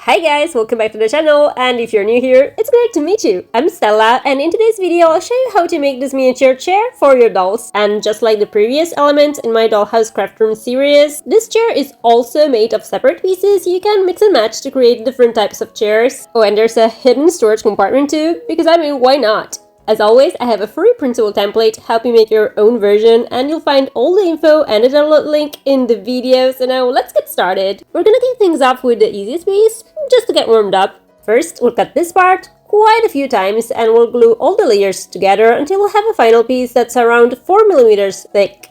Hi guys, welcome back to the channel, and if you're new here, it's great to meet you. I'm Stella, and in today's video, I'll show you how to make this miniature chair for your dolls. And just like the previous element in my Dollhouse craft room series, this chair is also made of separate pieces you can mix and match to create different types of chairs. Oh, and there's a hidden storage compartment too, because I mean, why not? As always, I have a free printable template to help you make your own version, and you'll find all the info and the download link in the video. So now let's get started. We're gonna kick things off with the easiest piece, just to get warmed up. First, we'll cut this part quite a few times and we'll glue all the layers together until we'll have a final piece that's around 4mm thick.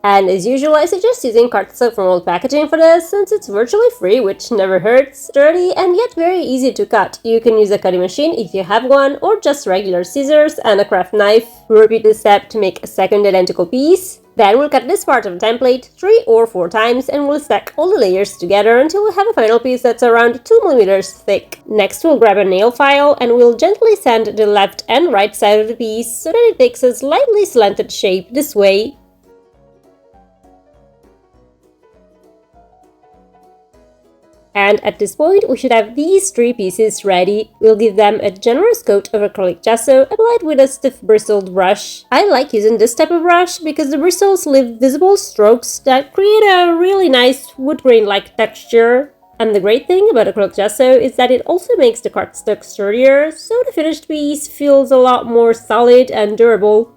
And as usual, I suggest using cardstock from old packaging for this, since it's virtually free, which never hurts, sturdy, and yet very easy to cut. You can use a cutting machine if you have one, or just regular scissors and a craft knife. We'll repeat this step to make a second identical piece. Then we'll cut this part of the template 3 or 4 times and we'll stack all the layers together until we have a final piece that's around 2mm thick. Next, we'll grab a nail file and we'll gently sand the left and right side of the piece so that it takes a slightly slanted shape this way. And at this point, we should have these 3 pieces ready. We'll give them a generous coat of acrylic gesso applied with a stiff bristled brush. I like using this type of brush because the bristles leave visible strokes that create a really nice wood grain-like texture. And the great thing about acrylic gesso is that it also makes the cardstock sturdier, so the finished piece feels a lot more solid and durable.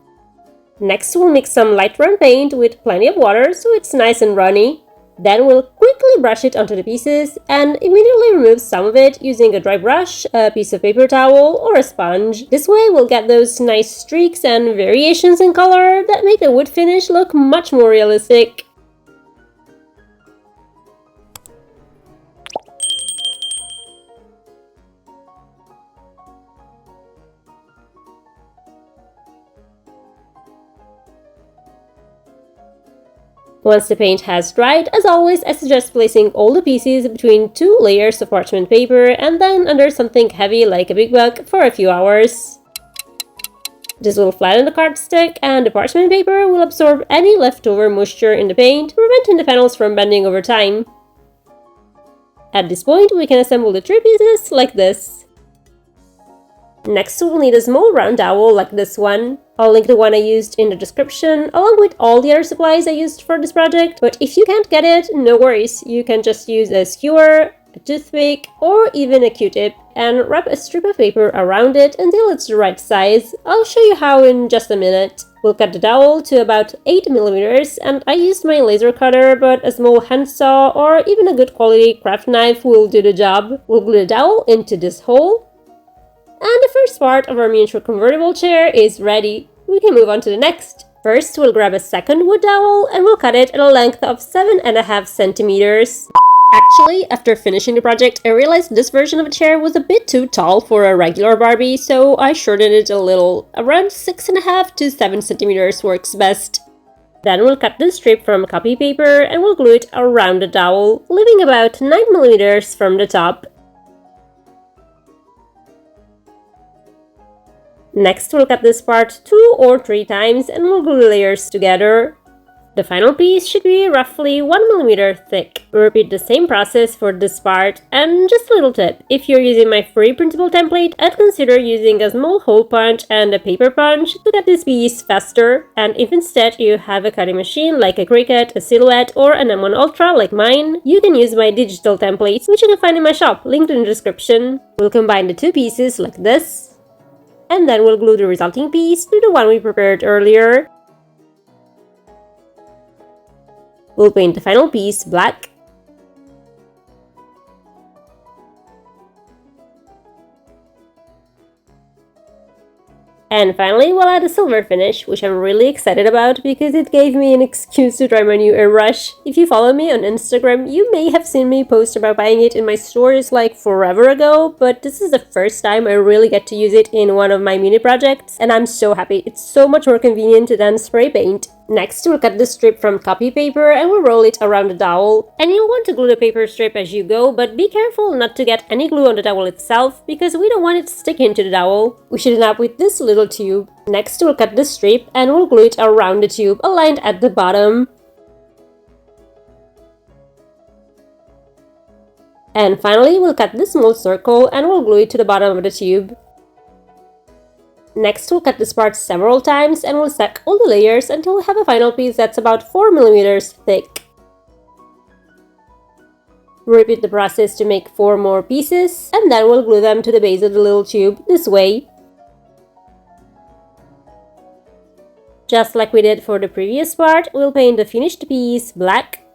Next, we'll mix some light brown paint with plenty of water so it's nice and runny. Then we'll quickly brush it onto the pieces and immediately remove some of it using a dry brush, a piece of paper towel, or a sponge. This way we'll get those nice streaks and variations in color that make the wood finish look much more realistic. Once the paint has dried, as always, I suggest placing all the pieces between 2 layers of parchment paper and then under something heavy like a big book for a few hours. This will flatten the cardstock and the parchment paper will absorb any leftover moisture in the paint, preventing the panels from bending over time. At this point, we can assemble the 3 pieces like this. Next, we'll need a small round dowel like this one. I'll link the one I used in the description, along with all the other supplies I used for this project, but if you can't get it, no worries. You can just use a skewer, a toothpick, or even a Q-tip, and wrap a strip of paper around it until it's the right size. I'll show you how in just a minute. We'll cut the dowel to about 8mm, and I used my laser cutter, but a small handsaw or even a good quality craft knife will do the job. We'll glue the dowel into this hole. And the first part of our miniature convertible chair is ready. We can move on to the next. First, we'll grab a second wood dowel and we'll cut it at a length of 7.5 centimeters. Actually, after finishing the project, I realized this version of the chair was a bit too tall for a regular Barbie, so I shortened it a little. Around 6.5 to 7 centimeters works best. Then we'll cut the strip from copy paper and we'll glue it around the dowel, leaving about 9mm from the top. Next, we'll cut this part 2 or 3 times and we'll glue the layers together. The final piece should be roughly 1mm thick. We'll repeat the same process for this part, and just a little tip, if you're using my free printable template, I'd consider using a small hole punch and a paper punch to cut this piece faster, and if instead you have a cutting machine like a Cricut, a Silhouette, or an M1 Ultra like mine, you can use my digital templates, which you can find in my shop, linked in the description. We'll combine the 2 pieces like this. And then we'll glue the resulting piece to the one we prepared earlier. We'll paint the final piece black. And finally, we'll add a silver finish, which I'm really excited about because it gave me an excuse to try my new airbrush. If you follow me on Instagram, you may have seen me post about buying it in my stores like forever ago, but this is the first time I really get to use it in one of my mini projects, and I'm so happy. It's so much more convenient than spray paint. Next, we'll cut the strip from copy paper and we'll roll it around the dowel. And you'll want to glue the paper strip as you go, but be careful not to get any glue on the dowel itself because we don't want it sticking to the dowel. We should end up with this little tube. Next, we'll cut the strip and we'll glue it around the tube, aligned at the bottom. And finally, we'll cut this small circle and we'll glue it to the bottom of the tube. Next, we'll cut this part several times and we'll stack all the layers until we have a final piece that's about 4 millimeters thick. Repeat the process to make 4 more pieces, and then we'll glue them to the base of the little tube this way. Just like we did for the previous part, we'll paint the finished piece black,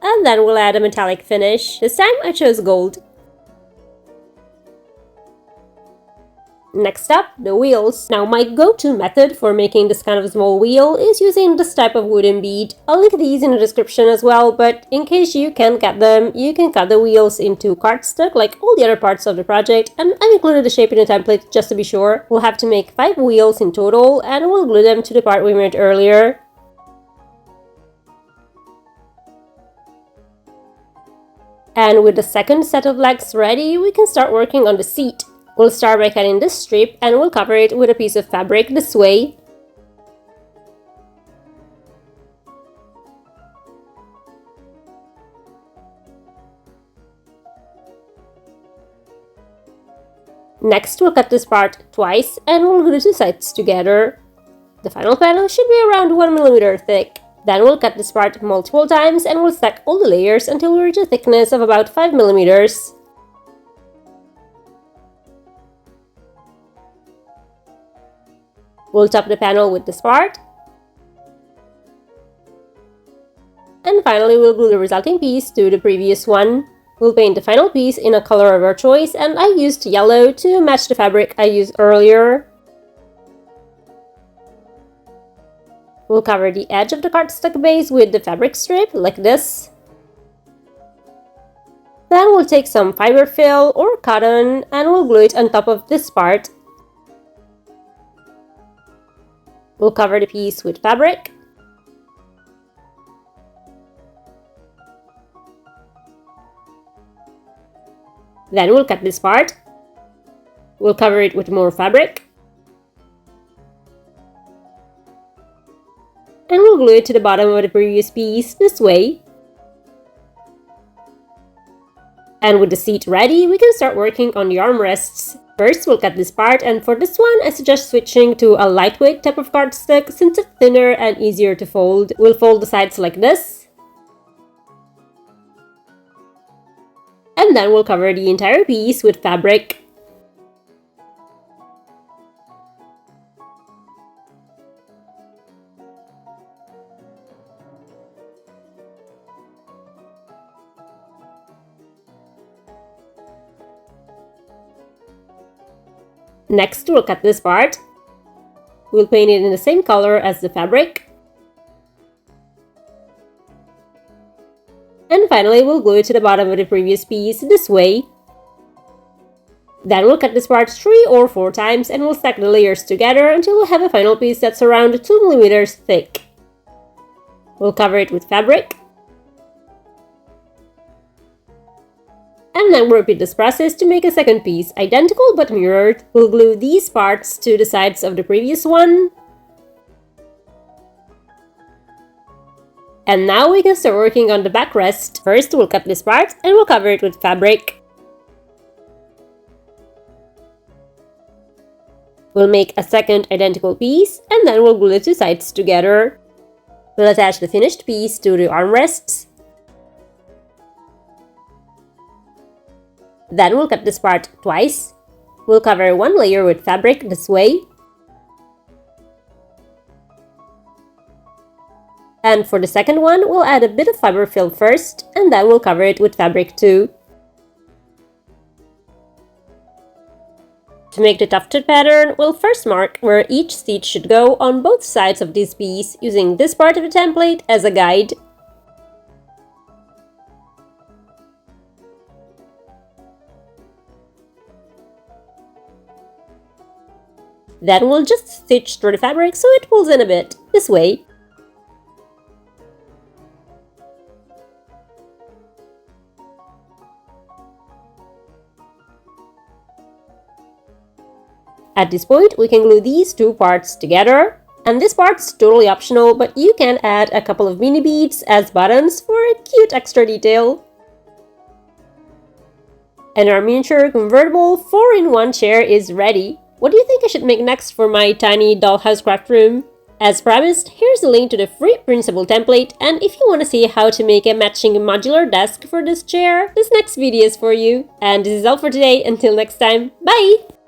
and then we'll add a metallic finish. This time I chose gold. Next up, the wheels. Now my go-to method for making this kind of small wheel is using this type of wooden bead. I'll link these in the description as well, but in case you can't get them, you can cut the wheels into cardstock like all the other parts of the project, and I've included the shape in the template just to be sure. We'll have to make 5 wheels in total, and we'll glue them to the part we made earlier. And with the second set of legs ready, we can start working on the seat. We'll start by cutting this strip and we'll cover it with a piece of fabric this way. Next, we'll cut this part twice and we'll glue the 2 sides together. The final panel should be around 1 millimeter thick. Then we'll cut this part multiple times and we'll stack all the layers until we reach a thickness of about 5 millimeters. We'll top the panel with this part. And finally, we'll glue the resulting piece to the previous one. We'll paint the final piece in a color of our choice, and I used yellow to match the fabric I used earlier. We'll cover the edge of the cardstock base with the fabric strip, like this. Then we'll take some fiber fill or cotton and we'll glue it on top of this part. We'll cover the piece with fabric. Then we'll cut this part. We'll cover it with more fabric. And we'll glue it to the bottom of the previous piece this way. And with the seat ready, we can start working on the armrests. First, we'll cut this part, and for this one, I suggest switching to a lightweight type of cardstock since it's thinner and easier to fold. We'll fold the sides like this. And then we'll cover the entire piece with fabric. Next, we'll cut this part. We'll paint it in the same color as the fabric. And finally, we'll glue it to the bottom of the previous piece this way. Then we'll cut this part 3 or 4 times and we'll stack the layers together until we have a final piece that's around 2 millimeters thick. We'll cover it with fabric. And then we'll repeat this process to make a second piece, identical but mirrored. We'll glue these parts to the sides of the previous one. And now we can start working on the backrest. First, we'll cut this part and we'll cover it with fabric. We'll make a second identical piece and then we'll glue the 2 sides together. We'll attach the finished piece to the armrests. Then we'll cut this part twice. We'll cover 1 layer with fabric this way. And for the second one, we'll add a bit of fiber fill first, and then we'll cover it with fabric too. To make the tufted pattern, we'll first mark where each stitch should go on both sides of this piece, using this part of the template as a guide. Then we'll just stitch through the fabric so it pulls in a bit, this way. At this point, we can glue these 2 parts together. And this part's totally optional, but you can add a couple of mini beads as buttons for a cute extra detail. And our miniature convertible 4-in-1 chair is ready. What do you think I should make next for my tiny dollhouse craft room? As promised, here's a link to the free printable template, and if you want to see how to make a matching modular desk for this chair, this next video is for you. And this is all for today. Until next time, bye!